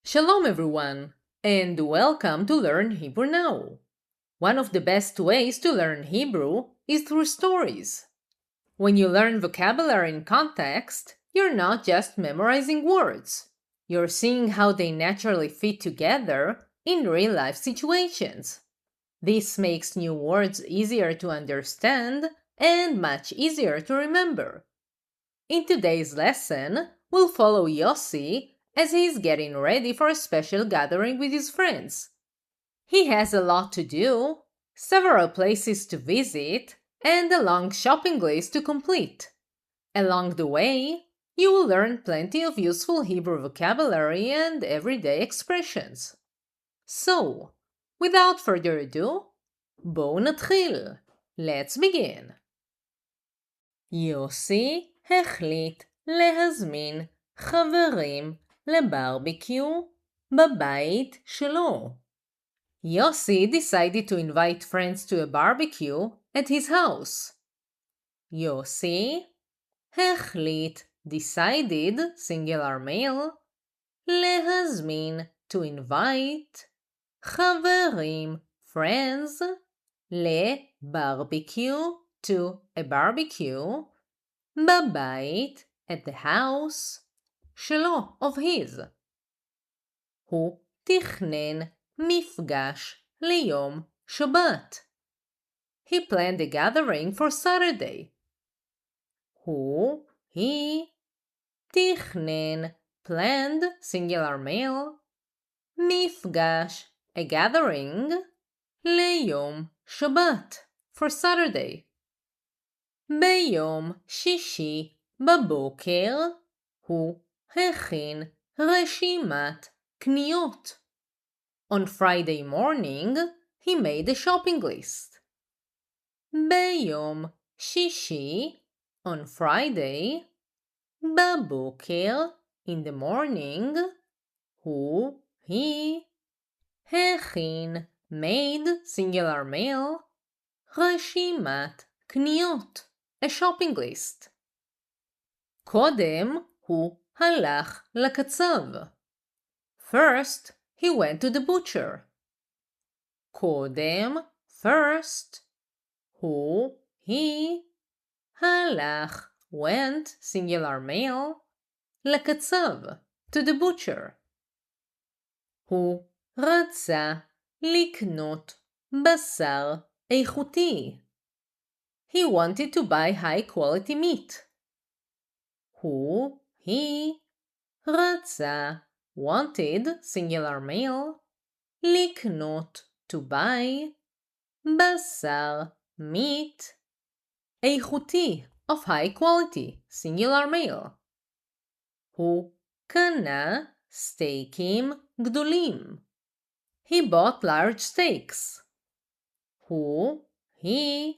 Shalom everyone, and welcome to Learn Hebrew Now. One of the best ways to learn Hebrew is through stories. When you learn vocabulary in context, you're not just memorizing words. You're seeing how they naturally fit together in real-life situations. This makes new words easier to understand and much easier to remember. In today's lesson, we'll follow Yossi as he's getting ready for a special gathering with his friends. He has a lot to do, several places to visit, and a long shopping list to complete. Along the way, you will learn plenty of useful Hebrew vocabulary and everyday expressions. So, without further ado, בואו נתחיל. Let's begin. יוסי החליט להזמין חברים לברביקיו בבית שלו. Yossi decided to invite friends to a barbecue at his house. Yossi החליט, decided, singular male, להזמין, to invite, חברים, friends, לבברביקיו, to a barbecue, בבית, at the house, שלו, of his. הוא תכנן מפגש ליום שבת. He planned a gathering for Saturday. הוא, he, תכנן, planned, singular male, מפגש, a gathering, ליום שבת, for Saturday. ביום שישי בבוקר הוא הכין רשימת קניות. On Friday morning, he made a shopping list. ביום שישי, on Friday, בבוקר, in the morning, הוא, he, הכין, made, singular male, רשימת קניות, a shopping list. קודם הוא הלך לקצב. First, he went to the butcher. קודם, first, הוא, he, הלך, went, singular male, לקצב, to the butcher. הוא רצה לקנות בשר איכותי. He wanted to buy high-quality meat. הוא, he, רצה, wanted, singular male, לקנות, to buy, בשר, meat, איכותי, of high quality, singular male. הוא קנה סטייקים גדולים. He bought large steaks. הוא, he,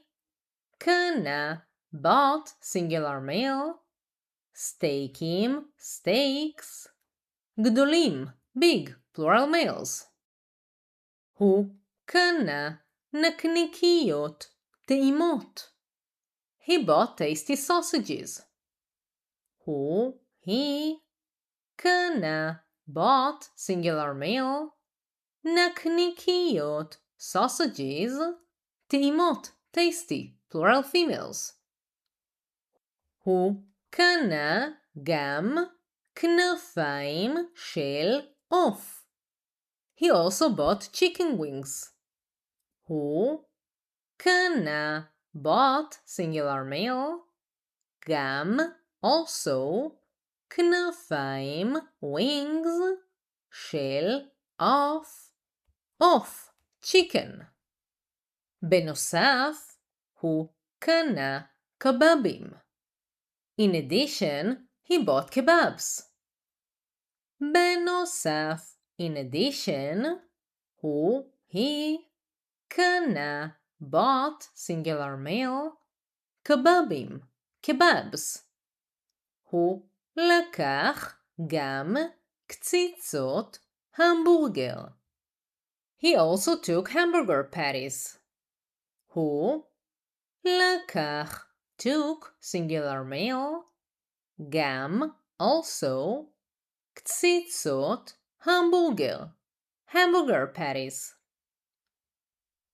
קנה, bought, singular male, סטייקים, steaks, גדולים, big, plural males. הוא קנה נקניקיות, טעימות. He bought tasty sausages. הוא, he, קנה, bought, singular male, נקניקיות, sausages, טעימות, tasty, plural females. הוא קנה גם כנפיים של עוף. He also bought chicken wings. הוא קנה, bought, singular male, גם, also, כנפיים, wings, של עוף, עוף, chicken. בנוסף, הוא קנה קבבים. In addition, he bought kebabs. בנוסף, in addition, הוא, he, קנה, bought, singular male, קבבים, kebabs. הוא לקח גם קציצות המבורגר. He also took hamburger patties. הוא לקח, took, singular male, גם, also, קציצות המבורגר, hamburger patties.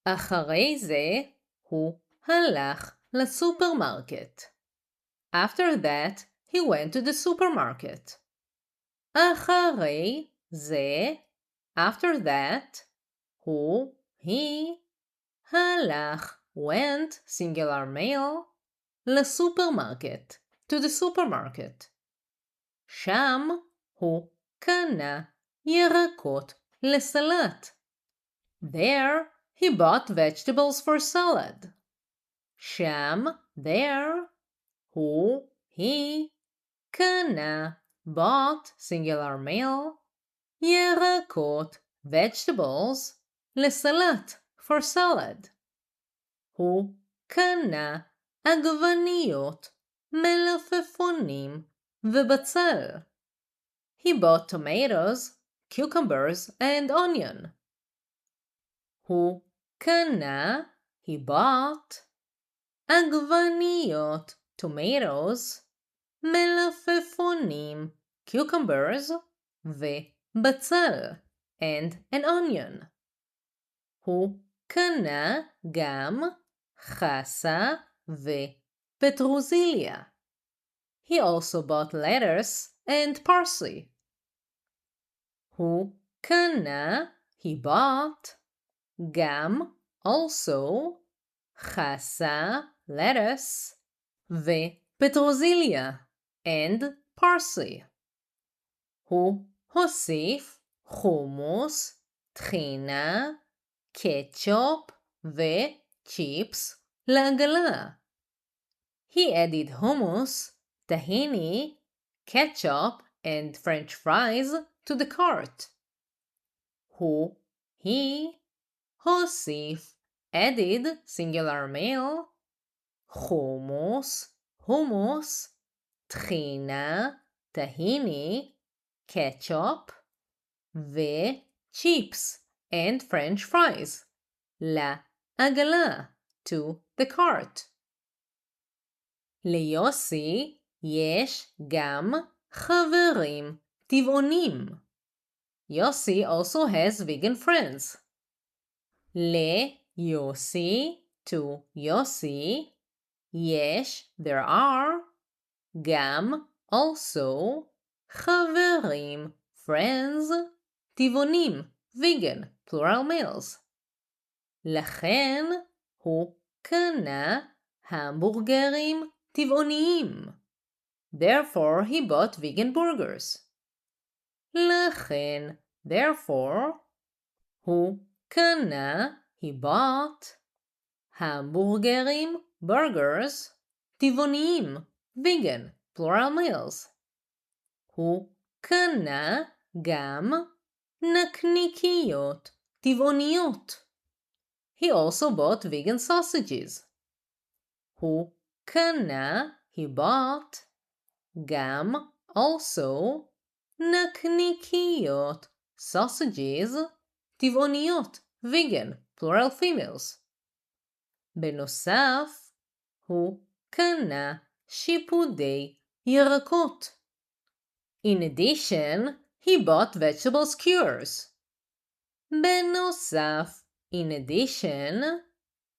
אחרי זה הוא הלך לסופרמרקט. After that, he went to the supermarket. אחרי זה, after that, הוא, he, הלך, went, singular male, לסופרמרקט, to the supermarket. שם הוא קנה ירקות לסלט. There, he bought vegetables for salad. שם, there, הוא, he, קנה, bought, singular male, ירקות, vegetables, לסלט, for salad. הוא קנה עגבניות, מלפפונים ובצל. He bought tomatoes, cucumbers, and onion. הוא קנה, he bought, עגבניות, tomatoes, מלפפונים, cucumbers, ובצל, and an onion. הוא קנה גם חסה ופטרוזיליה. He also bought lettuce and parsley. הוא קנה, he bought, גם, also, חסה, lettuce, ופטרוזיליה, and parsley. הוא הוסיף חומוס, טחינה, קטשופ וצ'יפס לעגלה. He added hummus, tahini, ketchup, and French fries to the cart. הוא, he, הוסיף, added, singular male, חומוס, hummus, טחינה, tahini, ketchup, וצ'יפס, and French fries, לעגלה, to the cart. ליוסי יש גם חברים טבעונים. Yossi also has vegan friends. ליוסי, to Yossi, יש, there are, גם, also, חברים, friends, טבעונים, vegan, plural males. לכן הוא קנה המבורגרים טבעוניים. Therefore, he bought vegan burgers. לכן, therefore, הוא קנה, he bought, המבורגרים, burgers, טבעוניים, vegan, plural males. הוא קנה גם נקניקיות, טבעוניות. He also bought vegan sausages. הוא קנה, he bought, גם, also, נקניקיות, sausages, טבעוניות, vegan, plural females. בנוסף, הוא קנה שיפודי ירקות. In addition, he bought vegetable skewers. בנוסף, in addition,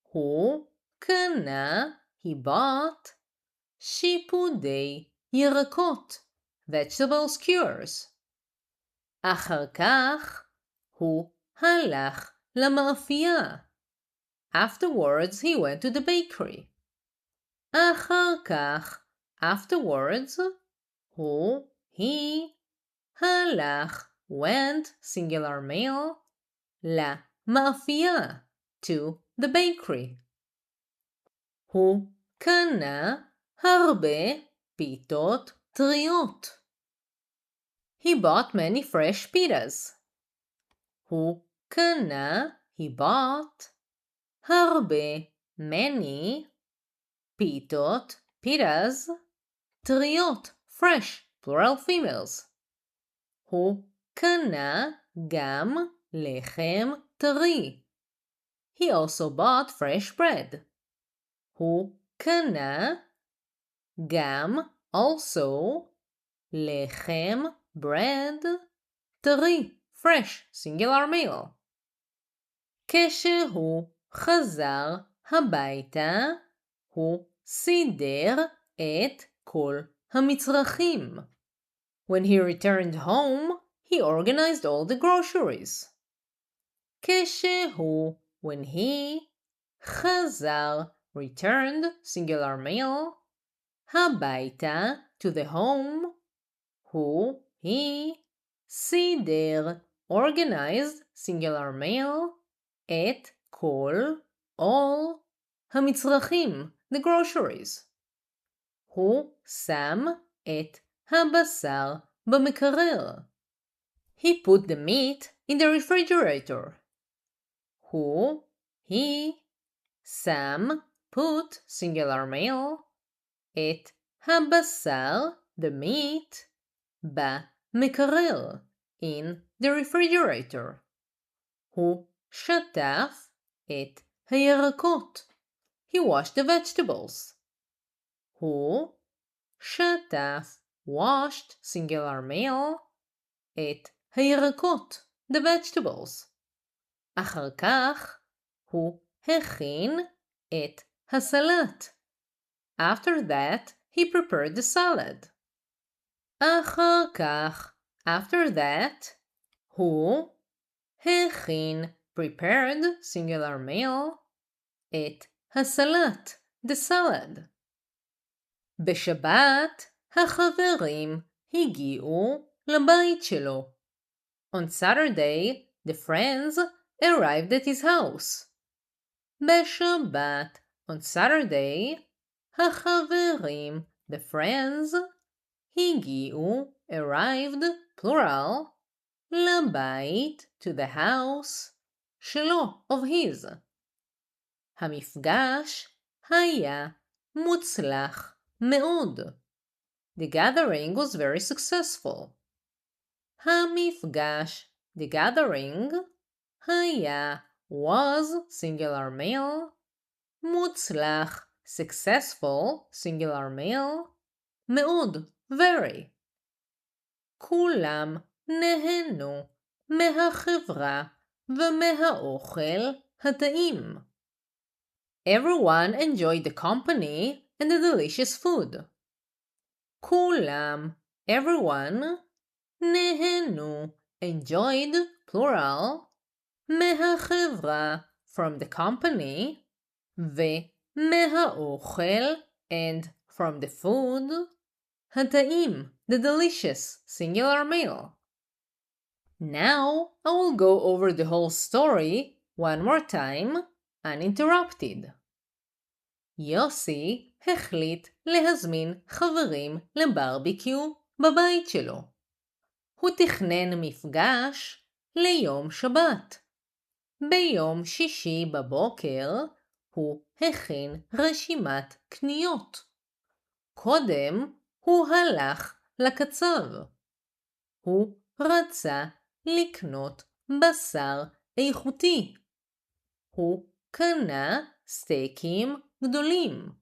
הוא קנה, he bought, שיפודי ירקות, vegetable skewers. אחר כך, הוא הלך למאפייה. Afterwards, he went to the bakery. אחר כך, afterwards, הוא, he, הלך, went, singular male, למאפייה, to the bakery. הוא קנה הרבה פיתות טריות. He bought many fresh pitas. הוא קנה, he bought, הרבה, many, פיתות, pitas, טריות, fresh, plural females. הוא קנה גם לחם טרי. He also bought fresh bread. הוא קנה גם, also, לחם, bread, טרי, fresh, singular male. כשהוא חזר הביתה, הוא סידר את כל המצרכים. When he returned home, he organized all the groceries. כשהוא, when he, חזר, returned, singular male, הביתה, to the home, הוא, he, סידר, organized, singular male, את כל, all, המצרכים, the groceries. הוא שם את הבשר במקרר. He put the meat in the refrigerator. הוא, he, שם, put, singular male, את הבשר, the meat, במקרר, in the refrigerator. הוא שטף את הירקות. He washed the vegetables. הוא שטף, washed, singular male, את הירקות, the vegetables. אחר כך הוא הכין את הסלט. After that, he prepared the salad. אחר כך, after that, הוא הכין, prepared, singular male, את הסלט, the salad. בשבת, החברים הגיעו לבית שלו. On Saturday, the friends arrived at his house. בשבת, on Saturday, החברים, the friends, הגיעו, arrived, plural, לבית, to the house, שלו, of his. המפגש היה מוצלח מאוד. The gathering was very successful. המפגש, the gathering, היה, was, singular male, מוצלח, successful, singular male, מאוד, very. כולם נהנו מהחברה ומהאוכל הטעים. Everyone enjoyed the company and the delicious food. כולם, everyone, נהנו, enjoyed, plural, מהחברה, from the company, ומהאוכל, and from the food, הטעים, the delicious, singular male. Now I will go over the whole story one more time, uninterrupted. יוסי החליט להזמין חברים לברביקיו בבית שלו. הוא תכנן מפגש ליום שבת. ביום שישי בבוקר הוא הכין רשימת קניות. קודם הוא הלך לקצב. הוא רצה לקנות בשר איכותי. הוא קנה סטייקים גדולים.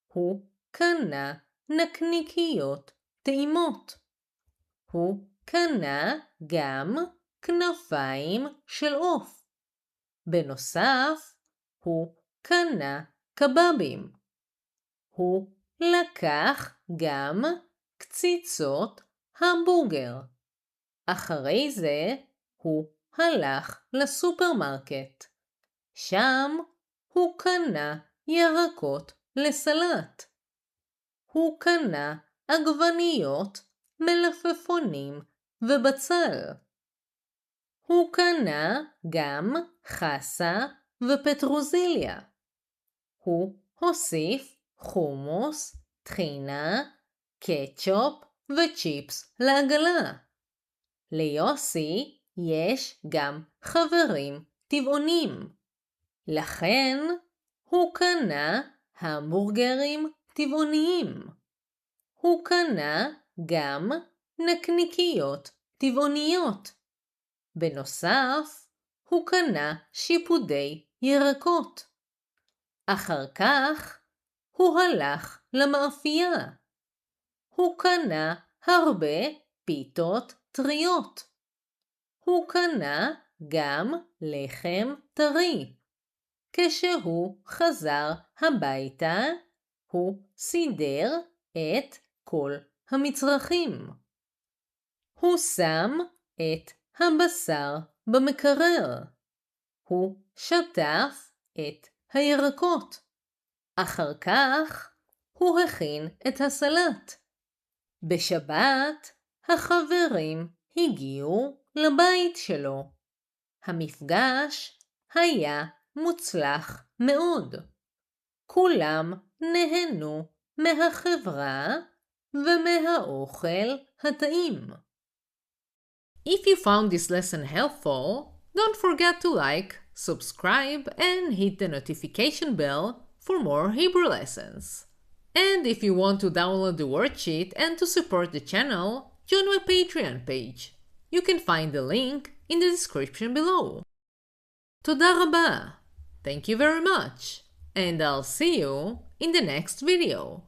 הוא קנה נקניקיות טעימות. הוא קנה גם כנפיים של עוף. בנוסף, הוא קנה קבבים. הוא לקח גם קציצות המבורגר. אחרי זה הוא הלך לסופרמרקט. שם הוא קנה ירקות לסלט. הוא קנה עגבניות, מלפפונים ובצל. הוא קנה גם חסה ופטרוזיליה. הוא הוסיף חומוס, טחינה, קטשופ וצ'יפס לעגלה. ליוסי יש גם חברים טבעונים. לכן הוא קנה המבורגרים טבעוניים. הוא קנה גם נקניקיות טבעוניות. בנוסף, הוא קנה שיפודי ירקות. אחר כך, הוא הלך למאפייה. הוא קנה הרבה פיתות טריות. הוא קנה גם לחם טרי. כשהוא חזר הביתה, הוא סידר את כל המצרכים. הוא שם את הבשר במקרר. הוא שטף את הירקות. אחר כך הוא הכין את הסלט. בשבת החברים הגיעו לבית שלו. המפגש היה מוצלח מאוד. כולם נהנו מהחברה ומהאוכל הטעים. If you found this lesson helpful, don't forget to like, subscribe, and hit the notification bell for more Hebrew lessons. And if you want to download the worksheet and to support the channel, join my Patreon page. You can find the link in the description below. תודה רבה. Thank you very much. And I'll see you in the next video.